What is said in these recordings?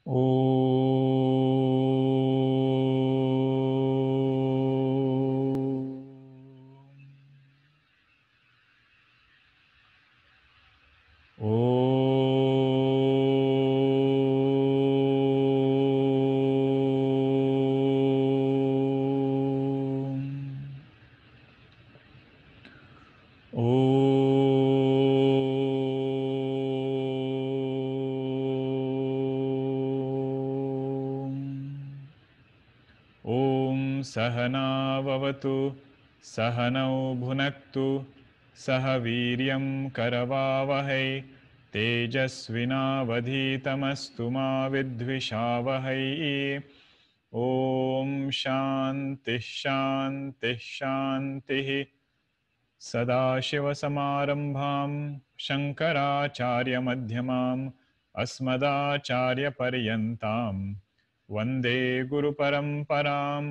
ओ ॐ सहनाववतु सहनौ भुनक्तु सह वीर्यं करवावहै तेजस्विनावधीतमस्तु मा विद्विषावहै। ॐ शान्तिः शान्तिः शान्तिः। सदाशिवसमारम्भां शङ्कराचार्यमध्यमाम् अस्मदाचार्यपर्यन्तां वन्दे गुरुपरम्पराम्।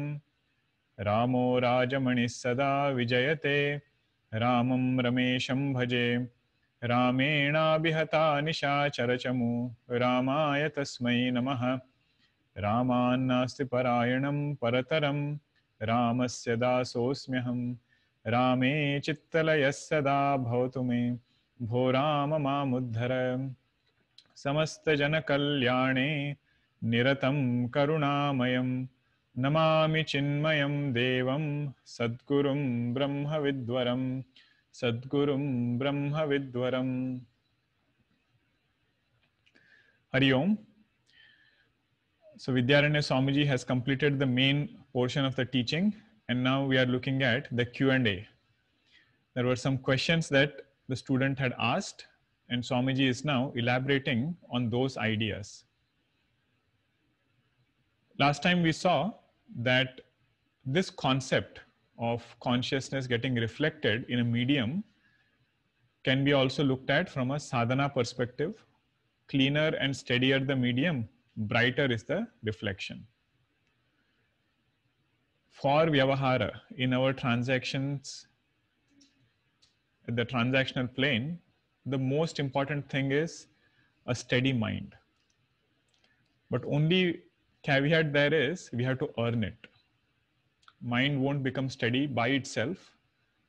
रामो राजमणिः सदा विजयते रामं रमेशं भजे। रामेणाभिहता निशाचरचमू रामाय तस्मै नमः। रामान्नास्ति परायणं परतरं रामस्य दासोऽस्म्यहम्। रामे चित्तलयः सदा भवतु मे भो राम मामुद्धर। समस्तजनकल्याणे निरतं करुणामयं नमामि चिन्मयं देवं सद्गुरुं ब्रह्मविद्वरं सद्गुरुं ब्रह्मविद्वरम्। Hari Om. So Vidyaranya Swamiji has completed the main portion of the teaching, and now we are looking at the Q&A. There were some questions that the student had asked, and Swamiji is now elaborating on those ideas. Last time we saw that this concept of consciousness getting reflected in a medium can be also looked at from a sadhana perspective. Cleaner and steadier the medium, brighter is the reflection. For Vyavahara, in our transactions, the transactional plane, the most important thing is a steady mind. But only caveat there is we have to earn it. Mind won't become steady by itself,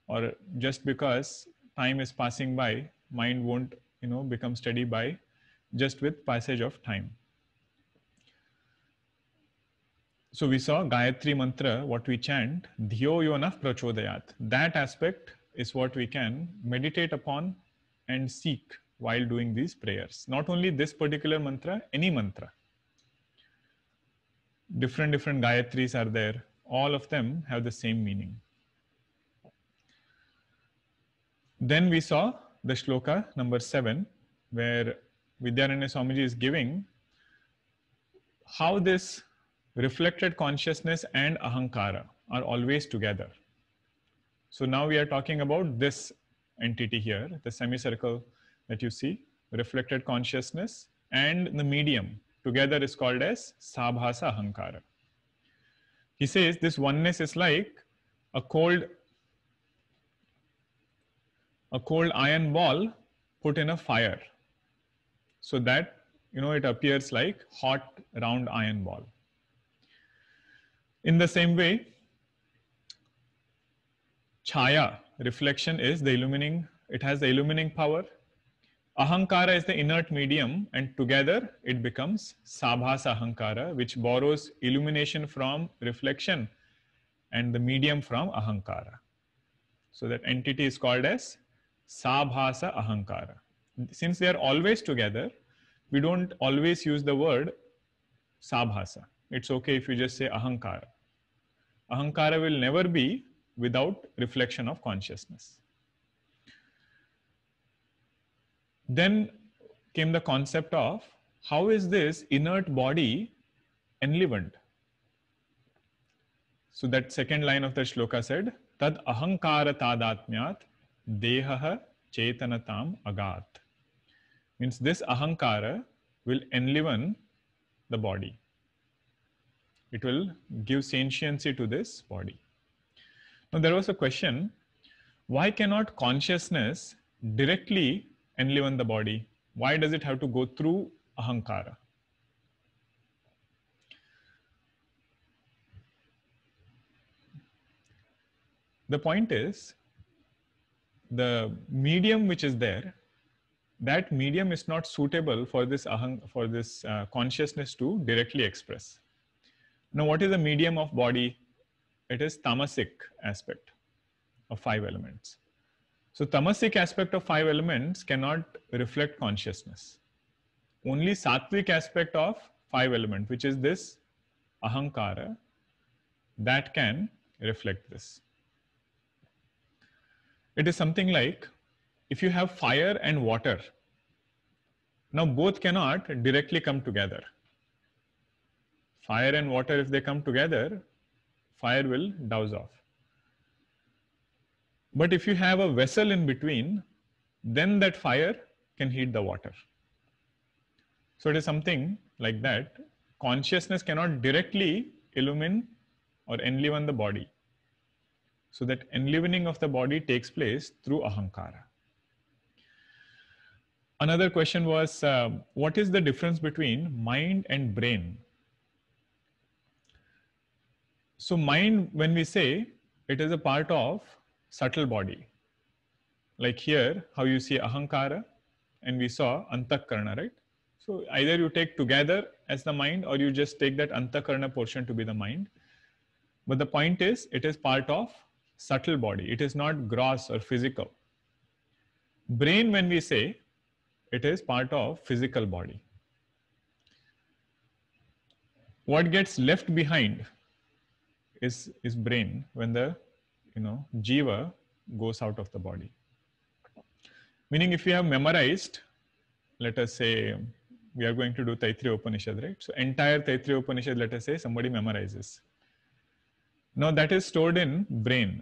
or just because time is passing by, mind won't become steady by just with passage of time. So we saw Gayatri Mantra, what we chant, Dhyo Yonah Prachodayat. That aspect is what we can meditate upon and seek while doing these prayers. Not only this particular mantra, any mantra. Different Gayatris are there. All of them have the same meaning. Then we saw the shloka number 7, where Vidyaranya Swamiji is giving how this reflected consciousness and ahankara are always together. So now we are talking about this entity here, the semicircle that you see, reflected consciousness and the medium together is called as sabhasa ahankara. He says this oneness is like a cold iron ball put in a fire, so that it appears like hot round iron ball. In the same way, chaya, reflection, is the illumining, it has the illumining power. Ahankara is the inert medium, and together it becomes sabhasa ahankara, which borrows illumination from reflection and the medium from ahankara. So that entity is called as sabhasa ahankara. Since they are always together, we don't always use the word sabhasa. It's okay if you just say ahankara. Ahankara will never be without reflection of consciousness. Then came the concept of how is this inert body enlivened? So that second line of the shloka said, Tad ahankara tadatmyat dehaha chetanatam agat. Means this ahankara will enliven the body. It will give sentiency to this body. Now there was a question, why cannot consciousness directly enliven the body? Why does it have to go through ahankara? The point is, the medium which is there, that medium is not suitable for this consciousness to directly express. Now, what is the medium of body? It is tamasic aspect of 5 elements. So tamasic aspect of 5 elements cannot reflect consciousness. Only sattvic aspect of 5 elements, which is this ahankara, that can reflect this. It is something like, if you have fire and water, now both cannot directly come together. Fire and water, if they come together, fire will douse off. But if you have a vessel in between, then that fire can heat the water. So it is something like that. Consciousness cannot directly illumine or enliven the body. So that enlivening of the body takes place through ahankara. Another question was, what is the difference between mind and brain? So mind, when we say, it is a part of subtle body. Like here, how you see ahankara, and we saw antakarana, right? So either you take together as the mind, or you just take that antakarana portion to be the mind. But the point is, it is part of subtle body. It is not gross or physical. Brain, when we say, it is part of physical body. What gets left behind is brain when the jiva goes out of the body. Meaning, if you have memorized, let us say we are going to do Taittiriya Upanishad, right? So entire Taittiriya Upanishad, let us say somebody memorizes. Now that is stored in brain.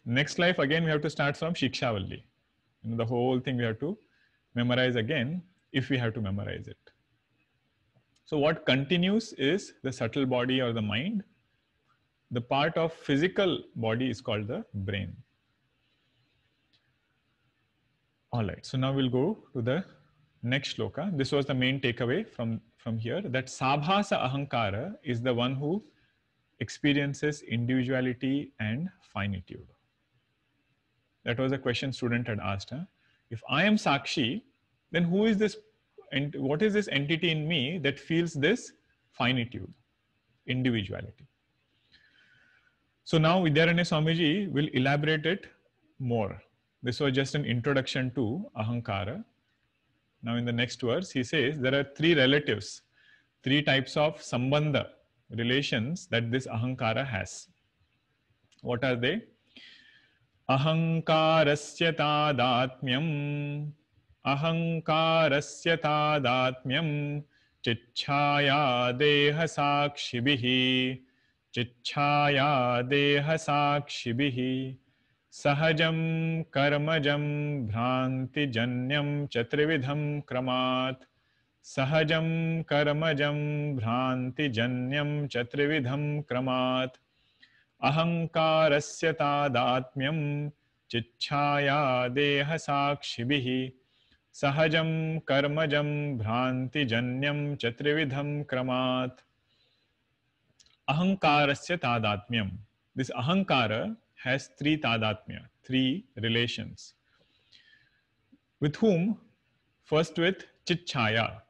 Next life, again, we have to start from Shikshavalli. The whole thing we have to memorize again, if we have to memorize it. So what continues is the subtle body or the mind. The part of physical body is called the brain. All right, so now we'll go to the next shloka. This was the main takeaway from here, that Sabhasa Ahankara is the one who experiences individuality and finitude. That was a question student had asked. If I am Sakshi, then who is this, and what is this entity in me that feels this finitude, individuality? So now Vidyaranya Swamiji will elaborate it more. This was just an introduction to ahankara. Now in the next verse, he says there are 3 relatives, 3 types of sambandha, relations that this ahankara has. What are they? Ahankarasya tadatmyam, ahankarasya tadatmyam, chichchaya deha sakshibhihi, chichchaya deha sakshibhihi, sahajam karmajam bhranti janyam chatrividham kramat, sahajam karmajam bhranti janyam chatrividham kramat, ahankarasya tadatmyam chichchaya deha sakshibhihi, sahajam karmajam bhranti janyam chatrividham kramat. Ahankarasya tadatmyam. This ahankara has 3 tadatmya, 3 relations. With whom? First with chichchaya,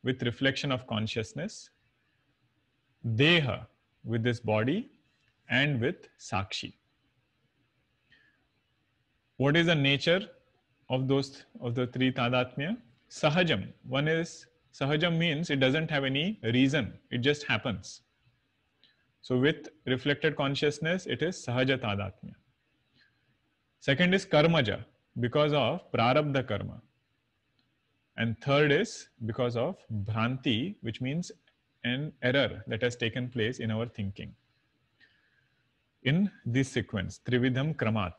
with reflection of consciousness, deha, with this body, and with sakshi. What is the nature of the 3 tadatmya? Sahajam. One is, sahajam means it doesn't have any reason, it just happens. So with reflected consciousness, it is sahaja tadatmya. Second is karmaja, because of prarabdha karma. And third is because of bhranti, which means an error that has taken place in our thinking. In this sequence, trividham kramat,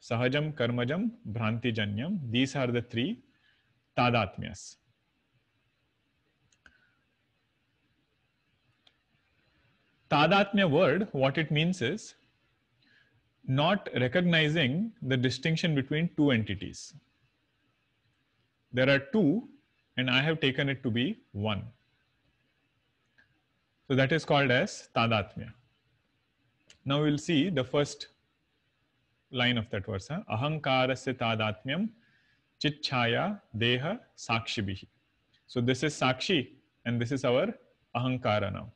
sahajam, karmajam, bhranti janyam, these are the 3 tadatmyas. Tadatmya word, what it means is not recognizing the distinction between 2 entities. There are 2 and I have taken it to be 1. So that is called as tadatmya. Now we'll see the first line of that verse. Ahankarasya tadatmyam chitchaya deha sakshibhi. So this is Sakshi and this is our Ahankara now.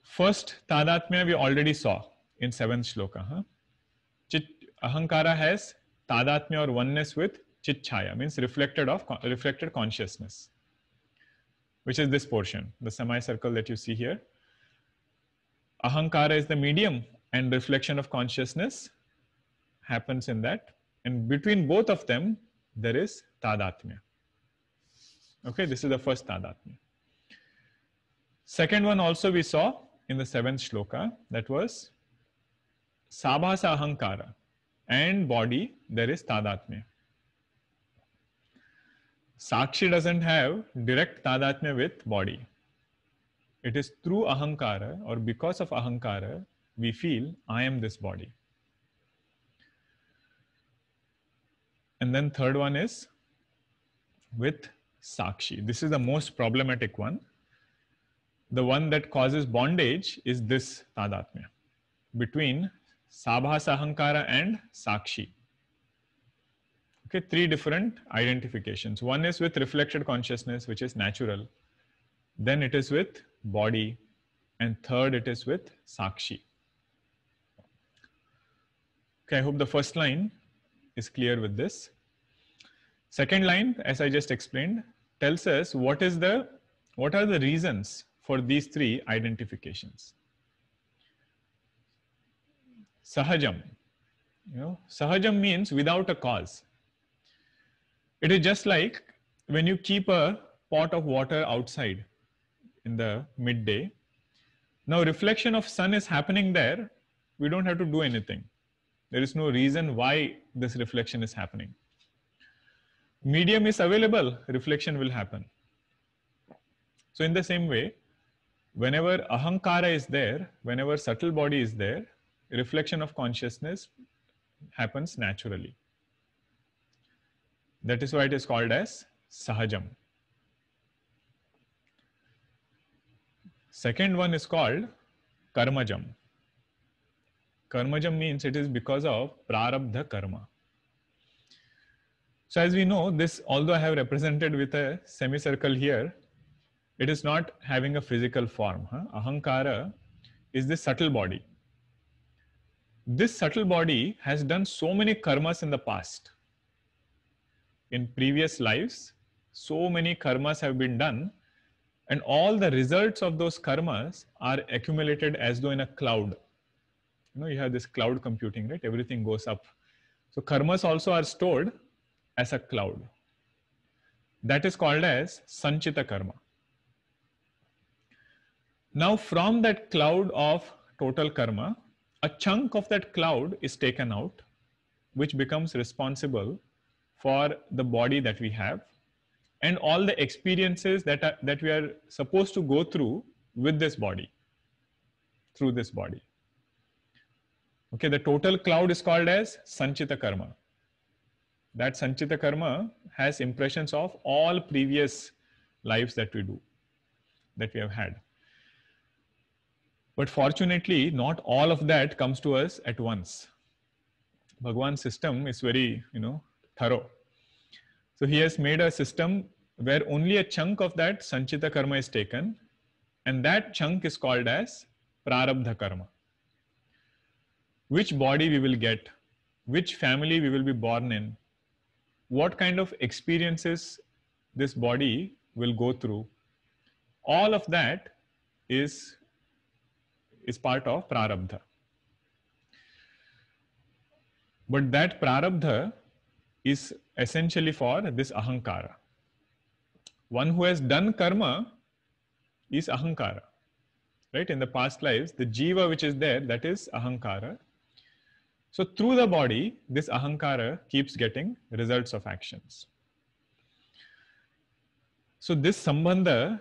First tadatmya we already saw in 7th shloka. Ahankara has tadatmya or oneness with chitchaya, means reflected consciousness, which is this portion, the semicircle that you see here. Ahankara is the medium and reflection of consciousness happens in that. And between both of them, there is tadatmya. Okay, this is the first tadatmya. Second one also we saw in the 7th shloka, that was sabhasa ahankara. And body, there is tadatmya. Sakshi doesn't have direct tadatmya with body. It is through ahankara or because of ahankara, we feel I am this body. And then third one is with Sakshi. This is the most problematic one. The one that causes bondage is this tadatmya between sabhasa ahankara and Sakshi. Okay, three different identifications. One is with reflected consciousness, which is natural. Then it is with body. And third, it is with Sakshi. Okay, I hope the first line is clear with this. Second line, as I just explained, tells us what are the reasons for these three identifications. Sahajam. Sahajam means without a cause. It is just like when you keep a pot of water outside in the midday. Now reflection of sun is happening there. We don't have to do anything. There is no reason why this reflection is happening. Medium is available, reflection will happen. So in the same way, whenever ahankara is there, whenever subtle body is there, reflection of consciousness happens naturally. That is why it is called as sahajam. Second one is called karmajam. Karmajam means it is because of prarabdha karma. So as we know, this, although I have represented with a semicircle here, it is not having a physical form. Ahankara is this subtle body. This subtle body has done so many karmas in the past. In previous lives, so many karmas have been done, and all the results of those karmas are accumulated as though in a cloud. You have this cloud computing, right? Everything goes up. So karmas also are stored as a cloud. That is called as sanchita karma. Now from that cloud of total karma, a chunk of that cloud is taken out, which becomes responsible for the body that we have and all the experiences that we are supposed to go through with this body, through this body. Okay, the total cloud is called as sanchita karma. That sanchita karma has impressions of all previous lives that we have had. But fortunately, not all of that comes to us at once. Bhagwan's system is very, thorough. So he has made a system where only a chunk of that sanchita karma is taken, and that chunk is called as prarabdha karma. Which body we will get, which family we will be born in, what kind of experiences this body will go through, all of that is part of prarabdha. But that prarabdha is essentially for this ahankara. One who has done karma is ahankara, right? In the past lives, the jiva which is there, that is ahankara. So through the body, this ahankara keeps getting results of actions. So this sambandha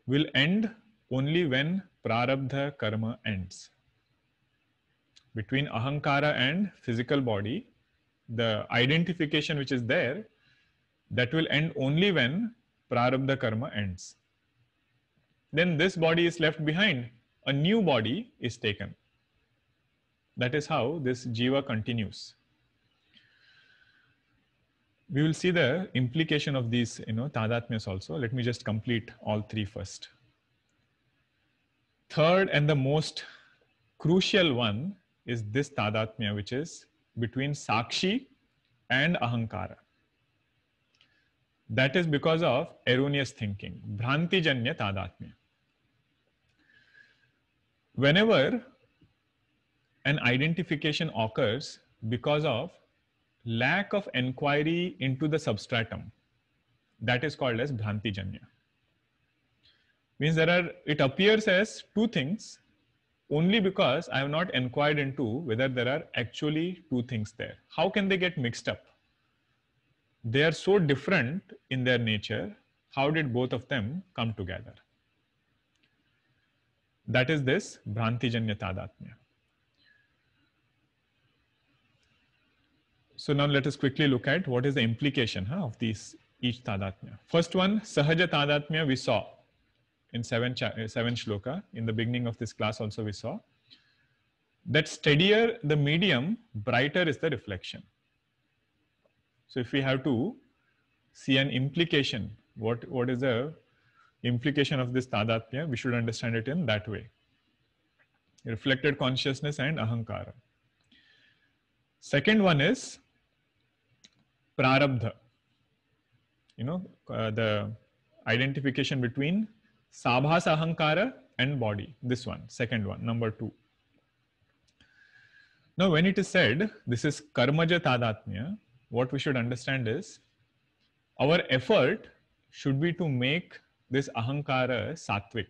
will end only when prarabdha karma ends. Between ahankara and physical body, the identification which is there, that will end only when prarabdha karma ends. Then this body is left behind. A new body is taken. That is how this jiva continues. We will see the implication of these, tadatmyas also. Let me just complete all three first. Third and the most crucial one is this tadatmya, which is between sakshi and ahankara. That is because of erroneous thinking, bhrantijanya tadatmya. Whenever an identification occurs because of lack of inquiry into the substratum, that is called as bhrantijanya. Means it appears as two things only because I have not inquired into whether there are actually two things there. How can they get mixed up? They are so different in their nature. How did both of them come together? That is this bhrantijanya tadatmya. So now let us quickly look at what is the implication of these each tadatmya. First one, sahaja tadatmya, we saw in 7 shloka. In the beginning of this class also we saw that steadier the medium, brighter is the reflection. So if we have to see an implication, what is the implication of this tadatmya, we should understand it in that way. Reflected consciousness and ahankara. Second one is prarabdha. The identification between sabhasa ahankara and body. This one, second one, number 2. Now when it is said this is karmaja tadatmya, what we should understand is our effort should be to make this ahankara sattvic,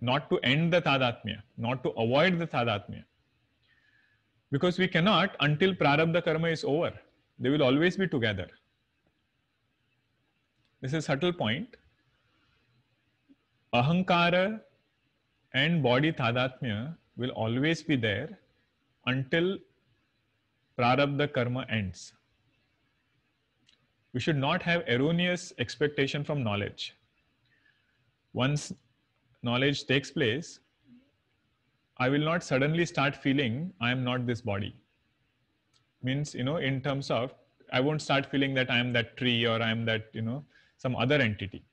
not to end the tadatmya, not to avoid the tadatmya. Because we cannot until prarabdha karma is over. They will always be together. This is a subtle point. Ahankara and body tadatmya will always be there until prarabdha karma ends. We should not have erroneous expectation from knowledge. Once knowledge takes place, I will not suddenly start feeling I am not this body. Means, in terms of, I won't start feeling that I am that tree or I am that, some other entity.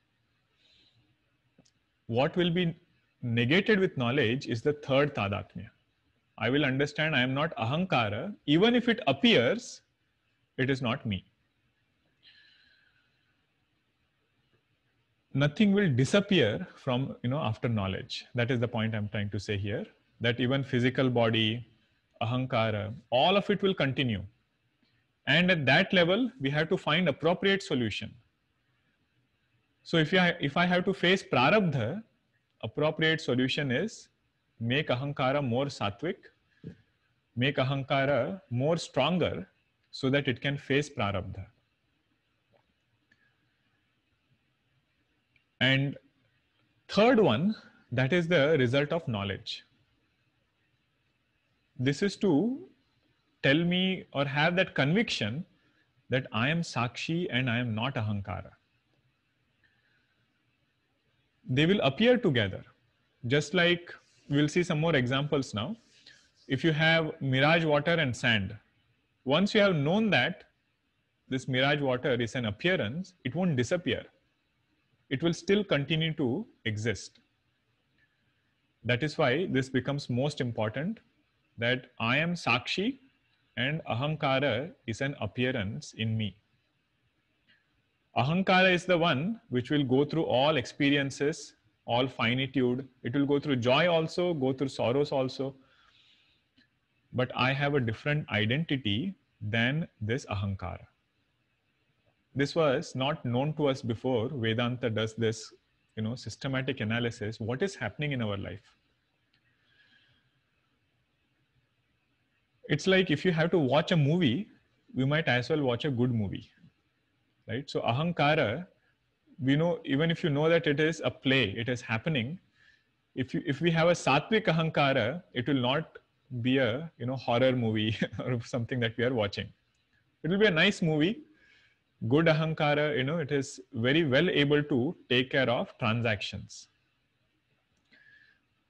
What will be negated with knowledge is the third tadatmya. I will understand I am not ahankara, even if it appears, it is not me. Nothing will disappear from, after knowledge. That is the point I'm trying to say here, that even physical body, ahankara, all of it will continue. And at that level, we have to find appropriate solution. So if I have to face prarabdha, appropriate solution is make ahankara more sattvic, make ahankara more stronger so that it can face prarabdha. And third one, that is the result of knowledge. This is to tell me or have that conviction that I am sakshi and I am not ahankara. They will appear together. Just like we'll see some more examples now. If you have mirage water and sand, once you have known that this mirage water is an appearance, it won't disappear. It will still continue to exist. That is why this becomes most important, that I am sakshi and ahankara is an appearance in me. Ahankara is the one which will go through all experiences, all finitude. It will go through joy also, go through sorrows also. But I have a different identity than this ahankara. This was not known to us before. Vedanta does this, systematic analysis. What is happening in our life? It's like if you have to watch a movie, we might as well watch a good movie. Right? So ahankara, we know, even if you know that it is a play, it is happening. If we have a sattvic ahankara, it will not be a horror movie or something that we are watching. It will be a nice movie. Good ahankara, it is very well able to take care of transactions.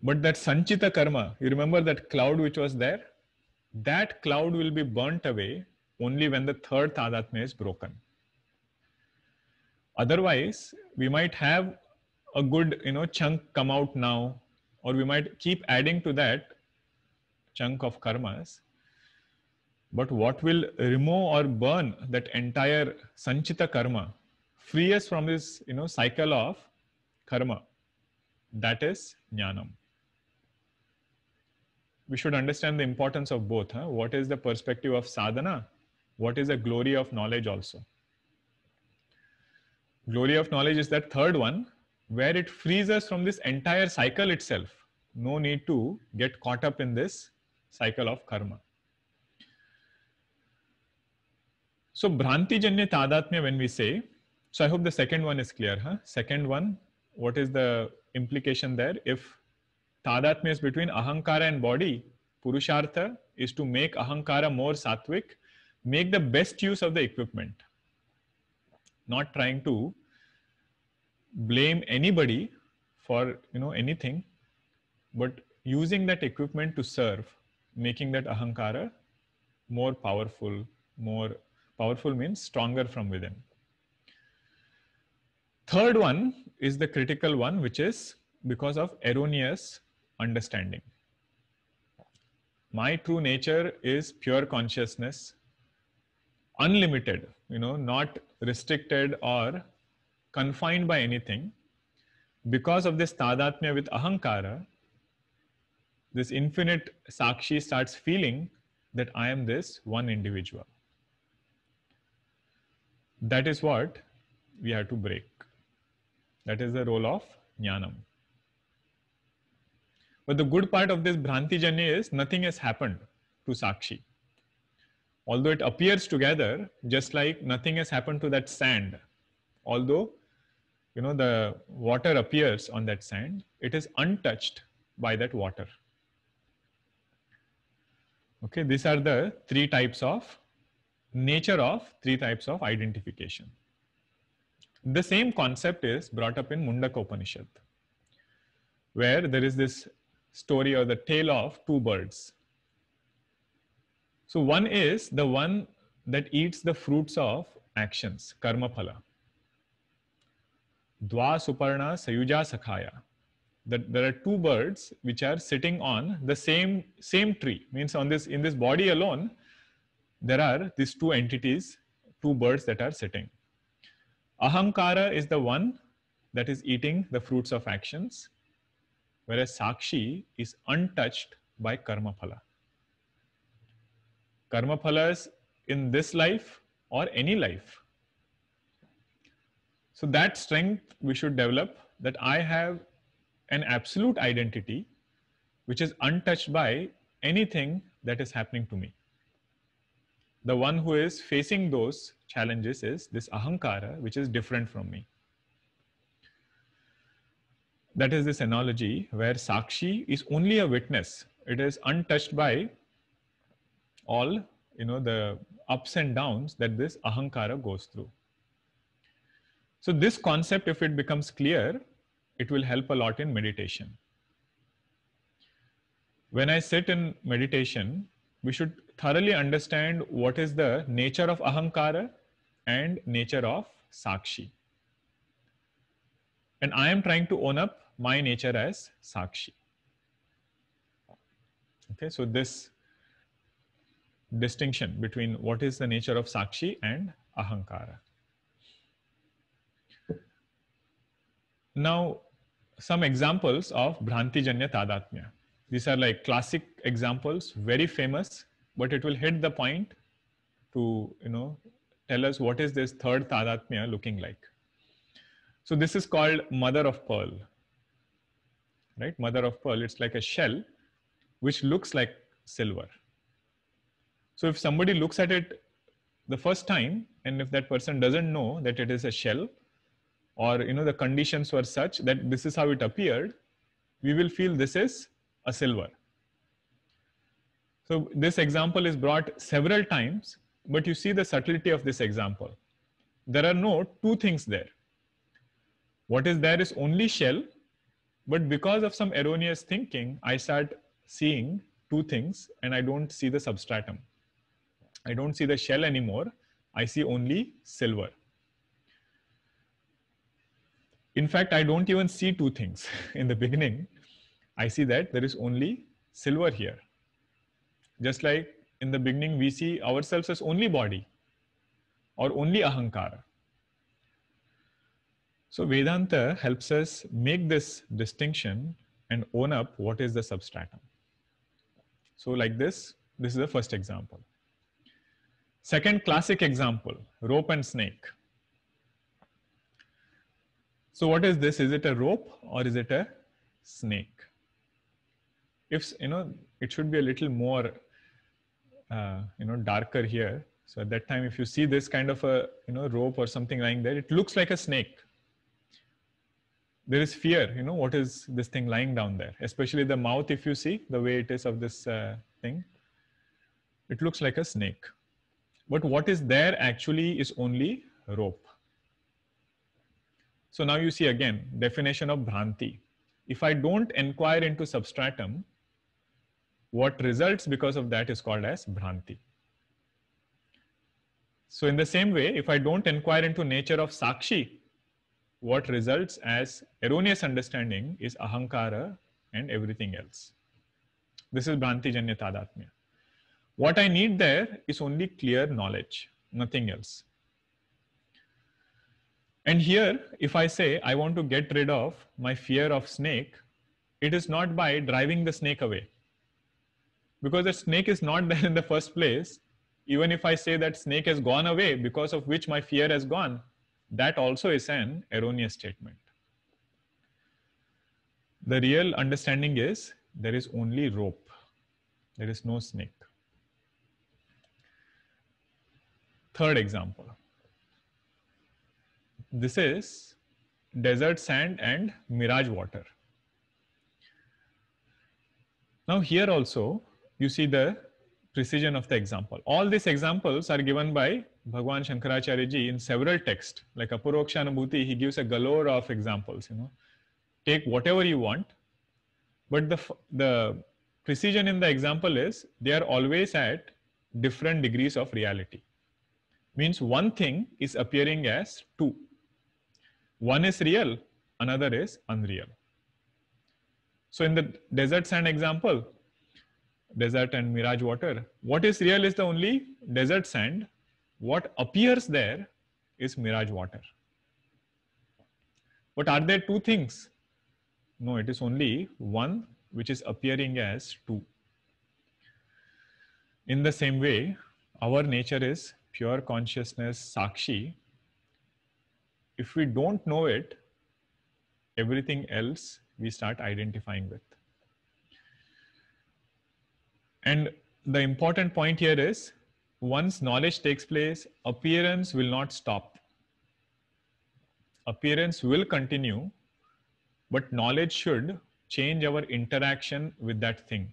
But that sanchita karma, you remember that cloud which was there? That cloud will be burnt away only when the third tadatmya is broken. Otherwise, we might have a good, chunk come out now, or we might keep adding to that chunk of karmas. But what will remove or burn that entire sanchita karma, free us from this, cycle of karma? That is jnanam. We should understand the importance of both. What is the perspective of sadhana? What is the glory of knowledge also? Glory of knowledge is that third one, where it frees us from this entire cycle itself. No need to get caught up in this cycle of karma. So Bhranti Janya Tadatmya, when we say, so I hope the second one is clear. Second one, what is the implication there? If Tadatmya is between Ahankara and body, Purushartha is to make Ahankara more sattvic, make the best use of the equipment. Not trying to blame anybody for anything, but using that equipment to serve, making that Ahankara more powerful. More powerful means stronger from within. Third one is the critical one, which is because of erroneous understanding. My true nature is pure consciousness, unlimited, not restricted or confined by anything. Because of this tadatmya with ahankara, this infinite sakshi starts feeling that I am this one individual. That is what we have to break. That is the role of jnanam. But the good part of this Bhranti Janya is nothing has happened to Sakshi. Although it appears together, just like nothing has happened to that sand. Although, the water appears on that sand, it is untouched by that water. Okay, these are the nature of three types of identification. The same concept is brought up in Mundaka Upanishad, where there is this story or the tale of two birds. So one is the one that eats the fruits of actions, karma phala. Dva suparna sayuja sakhaya. That there are two birds which are sitting on the same tree. Means in this body alone, there are these two entities, two birds that are sitting. Ahankara is the one that is eating the fruits of actions, whereas Sakshi is untouched by karma phala. Karma phalas in this life or any life. So that strength we should develop, that I have an absolute identity which is untouched by anything that is happening to me. The one who is facing those challenges is this ahankara, which is different from me. That is this analogy where Sakshi is only a witness. It is untouched by all, the ups and downs that this ahankara goes through. So this concept, if it becomes clear, it will help a lot in meditation. When I sit in meditation, we should thoroughly understand what is the nature of ahankara and nature of Sakshi. And I am trying to own up my nature as Sakshi. Okay, so this distinction between what is the nature of Sakshi and ahankara. Now, some examples of Bhranti Janya Tadatmya. These are like classic examples, very famous, but it will hit the point to, tell us what is this third Tadatmya looking like. So this is called mother of pearl, right? Mother of pearl, it's like a shell which looks like silver. So if somebody looks at it the first time, and if that person doesn't know that it is a shell, or the conditions were such that this is how it appeared, we will feel this is a silver. So this example is brought several times, but you see the subtlety of this example. There are no two things there. What is there is only shell, But because of some erroneous thinking, I start seeing two things and I don't see the substratum. I don't see the shell anymore. I see only silver. In fact, I don't even see two things. In the beginning, I see that there is only silver here. Just like in the beginning, we see ourselves as only body or only ahankara. So Vedanta helps us make this distinction and own up what is the substratum. So like this is the first example. Second classic example, rope and snake. So what is this? Is it a rope or is it a snake? If, it should be a little more, darker here. So at that time, if you see this kind of a, rope or something lying there, it looks like a snake. There is fear, what is this thing lying down there? Especially the mouth, if you see the way it is of this thing, it looks like a snake. But what is there actually is only rope. So now you see again, definition of Bhranti. If I don't inquire into substratum, what results because of that is called as Bhranti. So in the same way, if I don't inquire into nature of Sakshi, what results as erroneous understanding is Ahankara and everything else. This is Bhranti Janya Tadatmya. What I need there is only clear knowledge, nothing else. And here, if I say I want to get rid of my fear of snake, it is not by driving the snake away. Because the snake is not there in the first place. Even if I say that snake has gone away because of which my fear has gone, that also is an erroneous statement. The real understanding is there is only rope. There is no snake. Third example. This is desert sand and mirage water. Now here also, you see the precision of the example. All these examples are given by Bhagwan Shankaracharya ji in several texts. Like Aparoksha Anubhuti, he gives a galore of examples. Take whatever you want, but the precision in the example is they are always at different degrees of reality. Means one thing is appearing as two. One is real, another is unreal. So in the desert sand example, desert and mirage water, what is real is the only desert sand. What appears there is mirage water. But are there two things? No, it is only one which is appearing as two. In the same way, our nature is pure consciousness, Sakshi. If we don't know it, everything else we start identifying with. And the important point here is, once knowledge takes place, appearance will not stop. Appearance will continue, but knowledge should change our interaction with that thing.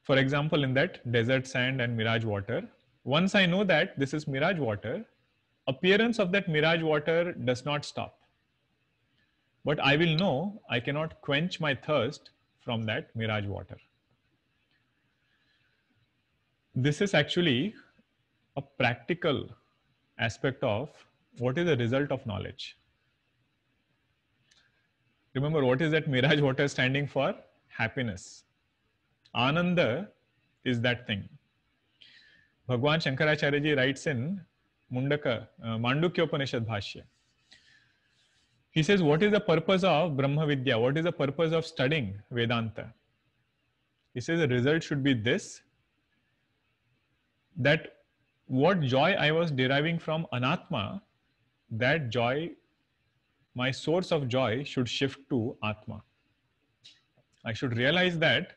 For example, in that desert sand and mirage water, once I know that this is mirage water, appearance of that mirage water does not stop. But I will know I cannot quench my thirst from that mirage water. This is actually a practical aspect of what is the result of knowledge. Remember, what is that mirage water standing for? Happiness. Ananda is that thing. Bhagwan Shankaracharya ji writes in Mandukya Upanishad Bhashya. He says, what is the purpose of Brahma Vidya? What is the purpose of studying Vedanta? He says the result should be this, that what joy I was deriving from Anatma, that joy, my source of joy should shift to Atma. I should realize that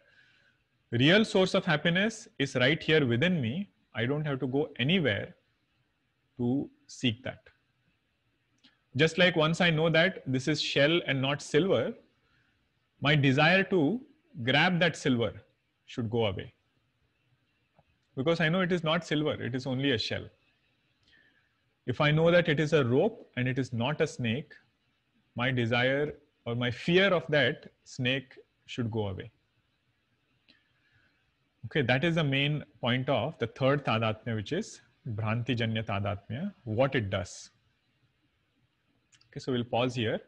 real source of happiness is right here within me. I don't have to go anywhere to seek that. Just like once I know that this is shell and not silver, my desire to grab that silver should go away. Because I know it is not silver, it is only a shell. If I know that it is a rope and it is not a snake, my desire or my fear of that snake should go away. Okay, that is the main point of the third tadatmya, which is Bhranti Janya Tadatmya, what it does. Okay, so we'll pause here,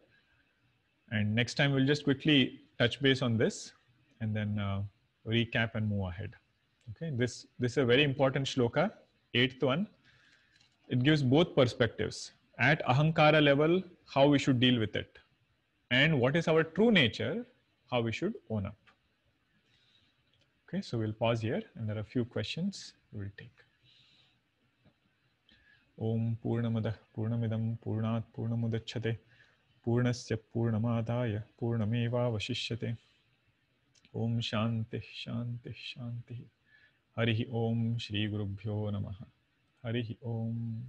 and next time we'll just quickly touch base on this and then recap and move ahead. Okay, this is a very important shloka, 8th one. It gives both perspectives. At ahankara level, how we should deal with it, and what is our true nature, how we should own up. Okay, so we'll pause here, and there are a few questions we'll take. Om Purnamadah Purnamidam Purnat Purnamudachyate Purnasya Purnamadaya Purnameva Vashishyate. Om Shanti Shanti Shanti. Harihi Om Shri Gurubhyo Namaha. Harihi Om.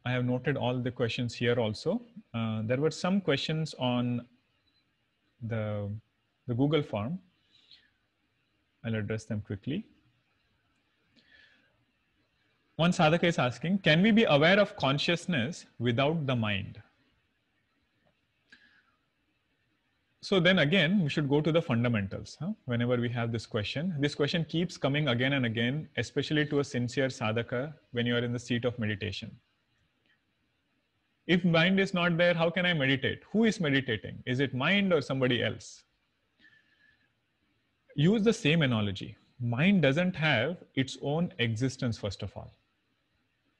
I have noted all the questions here also. There were some questions on the Google form. I'll address them quickly. One sadhaka is asking, can we be aware of consciousness without the mind? So then again, we should go to the fundamentals. Whenever we have this question keeps coming again and again, especially to a sincere sadhaka when you are in the seat of meditation. If mind is not there, how can I meditate? Who is meditating? Is it mind or somebody else? Use the same analogy. Mind doesn't have its own existence, first of all.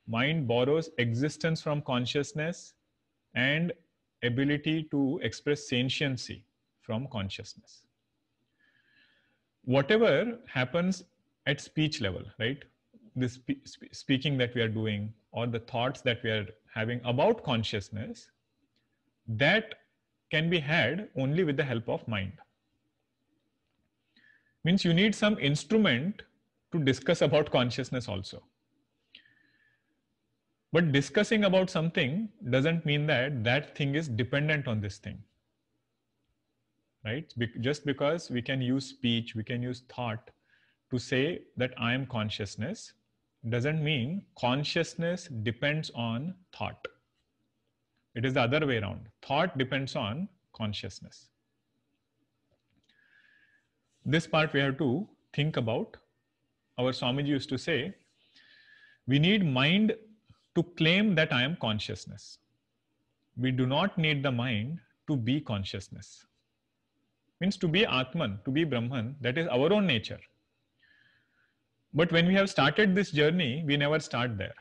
Mind borrows existence from consciousness and ability to express sentiency from consciousness. Whatever happens at speech level, right? This speaking that we are doing, or the thoughts that we are having about consciousness, that can be had only with the help of mind. Means you need some instrument to discuss about consciousness also. But discussing about something doesn't mean that that thing is dependent on this thing, right? Just because we can use speech, we can use thought to say that I am consciousness, doesn't mean consciousness depends on thought. It is the other way around. Thought depends on consciousness. This part we have to think about. Our Swamiji used to say, we need mind to claim that I am consciousness. We do not need the mind to be consciousness. Means to be Atman, to be Brahman, that is our own nature. But when we have started this journey, we never start there.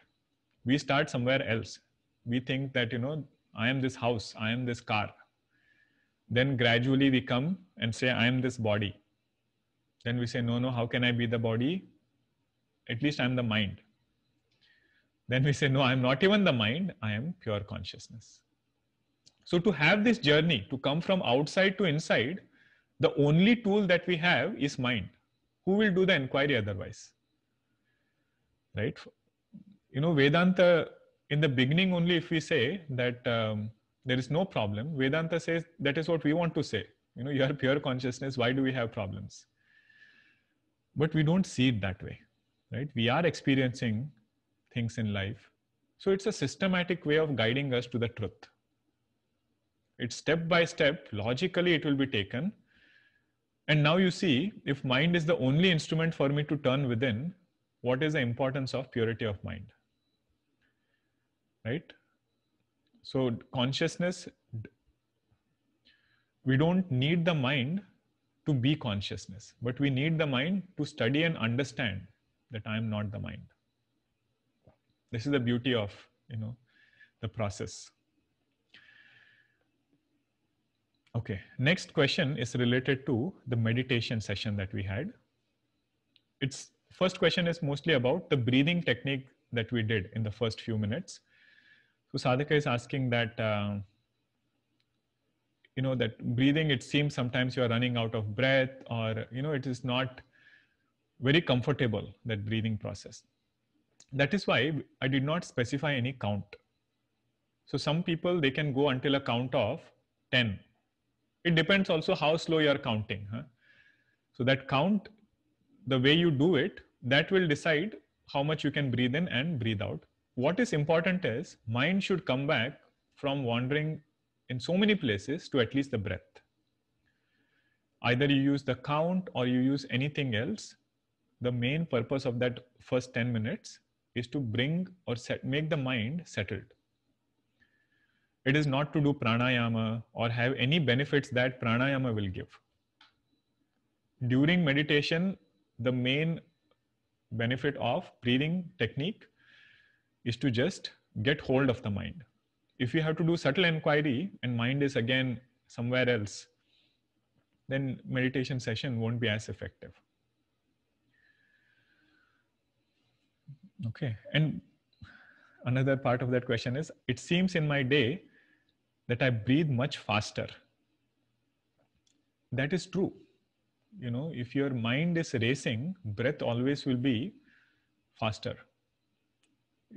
We start somewhere else. We think that, I am this house, I am this car. Then gradually we come and say, I am this body. Then we say, no, how can I be the body? At least I am the mind. Then we say, no, I am not even the mind, I am pure consciousness. So to have this journey, to come from outside to inside, the only tool that we have is mind. Who will do the inquiry otherwise? Right? Vedanta, in the beginning only, if we say that there is no problem, Vedanta says that is what we want to say. You are pure consciousness, why do we have problems? But we don't see it that way, right? We are experiencing things in life. So it's a systematic way of guiding us to the truth. It's step by step, logically it will be taken. And now you see, if mind is the only instrument for me to turn within, what is the importance of purity of mind? Right? So consciousness, we don't need the mind to be consciousness, but we need the mind to study and understand that I am not the mind. This is the beauty of, the process. Okay, next question is related to the meditation session that we had. First question is mostly about the breathing technique that we did in the first few minutes. So sadhaka is asking that, that breathing, it seems sometimes you are running out of breath, or, it is not very comfortable, that breathing process. That is why I did not specify any count. So some people, they can go until a count of 10. It depends also how slow you are counting. So that count, the way you do it, that will decide how much you can breathe in and breathe out. What is important is mind should come back from wandering in so many places to at least the breath. Either you use the count or you use anything else. The main purpose of that first 10 minutes is to bring or make the mind settled. It is not to do pranayama or have any benefits that pranayama will give. During meditation, the main benefit of breathing technique is to just get hold of the mind. If you have to do subtle inquiry and mind is again somewhere else, then meditation session won't be as effective. Okay, and another part of that question is, it seems in my day that I breathe much faster. That is true. You know, if your mind is racing, breath always will be faster.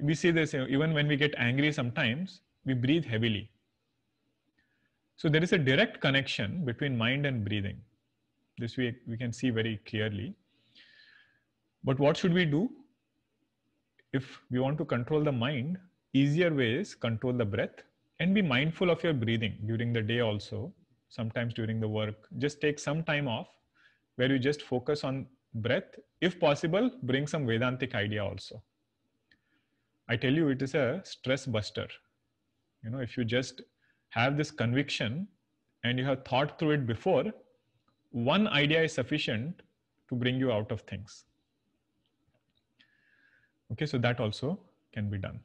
We see this even when we get angry sometimes, we breathe heavily. So there is a direct connection between mind and breathing. This we can see very clearly. But what should we do? If we want to control the mind, easier way is control the breath and be mindful of your breathing during the day also, sometimes during the work. Just take some time off where you just focus on breath. If possible, bring some Vedantic idea also. I tell you, it is a stress buster. You know, if you just have this conviction and you have thought through it before, one idea is sufficient to bring you out of things. Okay, so that also can be done.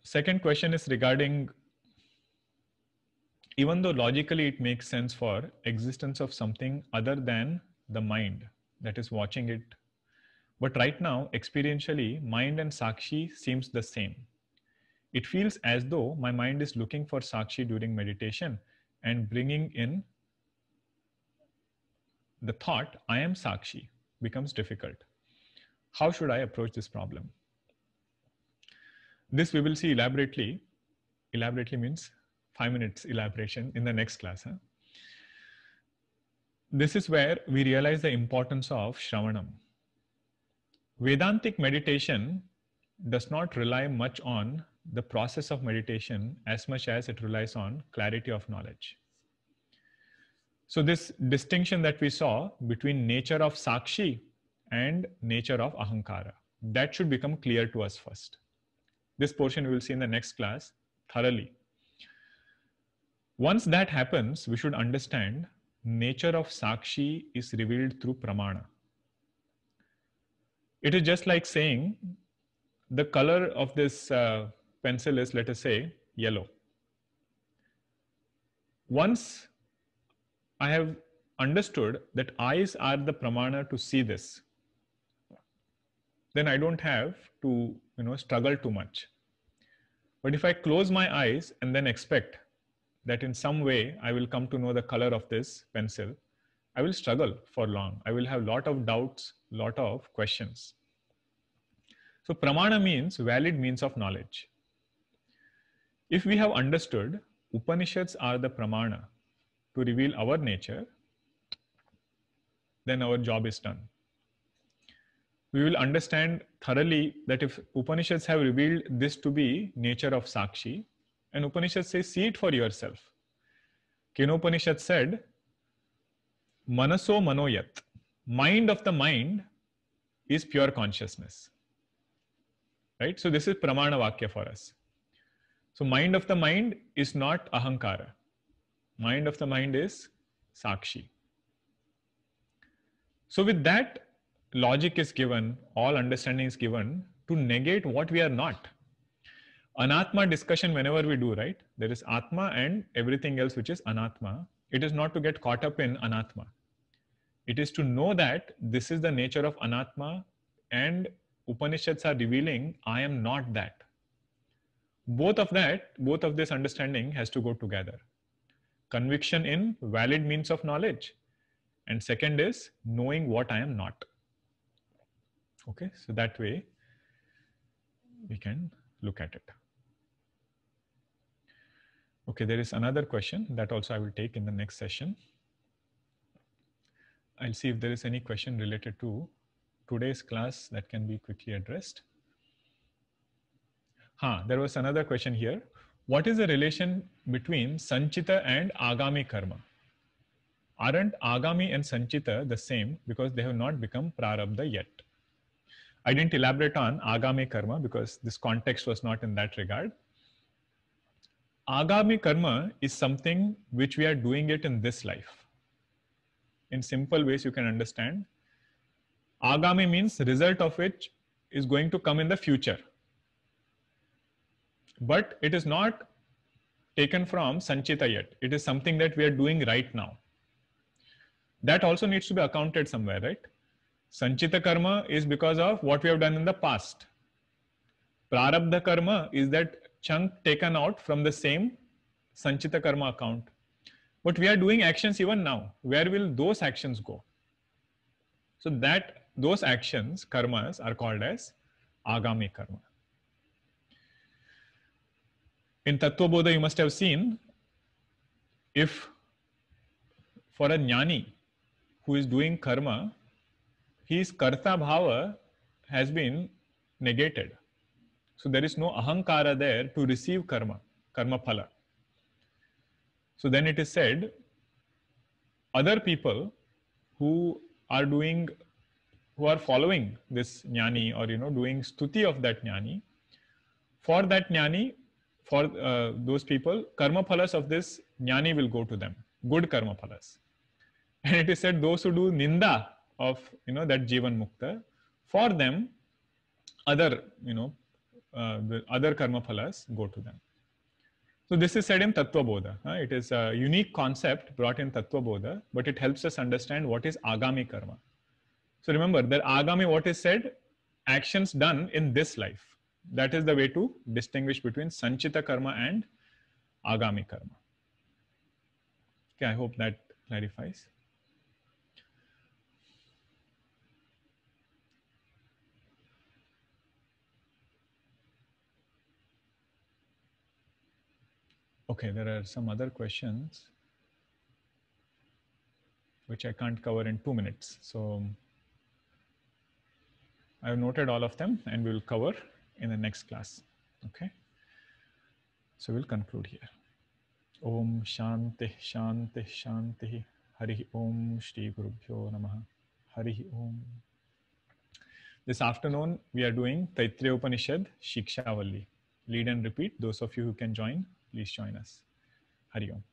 Second question is regarding, even though logically it makes sense for existence of something other than the mind that is watching it, but right now, experientially, mind and Sakshi seems the same. It feels as though my mind is looking for Sakshi during meditation and bringing in the thought, I am Sakshi, becomes difficult. How should I approach this problem? This we will see elaborately. Elaborately means 5 minutes elaboration in the next class. This is where we realize the importance of Shravanam. Vedantic meditation does not rely much on the process of meditation as much as it relies on clarity of knowledge. So this distinction that we saw between nature of Sakshi and nature of Ahankara, that should become clear to us first. This portion we will see in the next class thoroughly. Once that happens, we should understand nature of Sakshi is revealed through Pramana. It is just like saying the color of this pencil is, let us say, yellow. Once I have understood that eyes are the Pramana to see this, then I don't have to struggle too much. But if I close my eyes and then expect that in some way I will come to know the color of this pencil, I will struggle for long. I will have a lot of doubts, lot of questions. So Pramana means valid means of knowledge. If we have understood Upanishads are the Pramana to reveal our nature, then our job is done. We will understand thoroughly that if Upanishads have revealed this to be nature of Sakshi, and Upanishads says, see it for yourself. Kenopanishad said, Manaso Manoyat, mind of the mind is pure consciousness. Right? So this is Pramana Vakya for us. So mind of the mind is not Ahankara. Mind of the mind is Sakshi. So with that, logic is given, all understanding is given to negate what we are not. Anatma discussion whenever we do, right? There is Atma and everything else which is Anatma. It is not to get caught up in Anatma. It is to know that this is the nature of Anatma, and Upanishads are revealing, I am not that. Both of this understanding has to go together. Conviction in valid means of knowledge. And second is knowing what I am not. Okay, so that way we can look at it. Okay, there is another question that also I will take in the next session. I'll see if there is any question related to today's class that can be quickly addressed. There was another question here. What is the relation between Sanchita and Agami karma? Aren't Agami and Sanchita the same because they have not become Prarabdha yet? I didn't elaborate on Agami karma because this context was not in that regard. Agami karma is something which we are doing it in this life. In simple ways you can understand. Agami means result of which is going to come in the future. But it is not taken from Sanchita yet. It is something that we are doing right now. That also needs to be accounted somewhere, right? Sanchita karma is because of what we have done in the past. Prarabdha karma is that chunk taken out from the same Sanchita karma account. But we are doing actions even now. Where will those actions go? So that those actions, karmas, are called as Agami karma. In Tattva Bodha, you must have seen, if for a jnani who is doing karma, his karta bhava has been negated. So there is no ahankara there to receive karma, karma phala. So then it is said, other people who are following this jnani, or doing stuti of that jnani, for that jnani, for those people, karma phalas of this jnani will go to them, good karma phalas. And it is said, those who do ninda of that jivan mukta, for them other the other karma phalas go to them. So this is said in Tattva Bodha. It is a unique concept brought in Tattva Bodha, but it helps us understand what is Agami karma. So remember that Agami, what is said, actions done in this life. That is the way to distinguish between Sanchita karma and Agami karma. Okay, I hope that clarifies. Okay, there are some other questions which I can't cover in 2 minutes. So I have noted all of them and we will cover in the next class. Okay. So we'll conclude here. Om Shanti Shanti Shanti. Hari Om Shri Gurubhyo Namaha. Hari Om. This afternoon we are doing Taittiriya Upanishad Shikshavalli. Lead and repeat. Those of you who can join, please join us. Hari Om.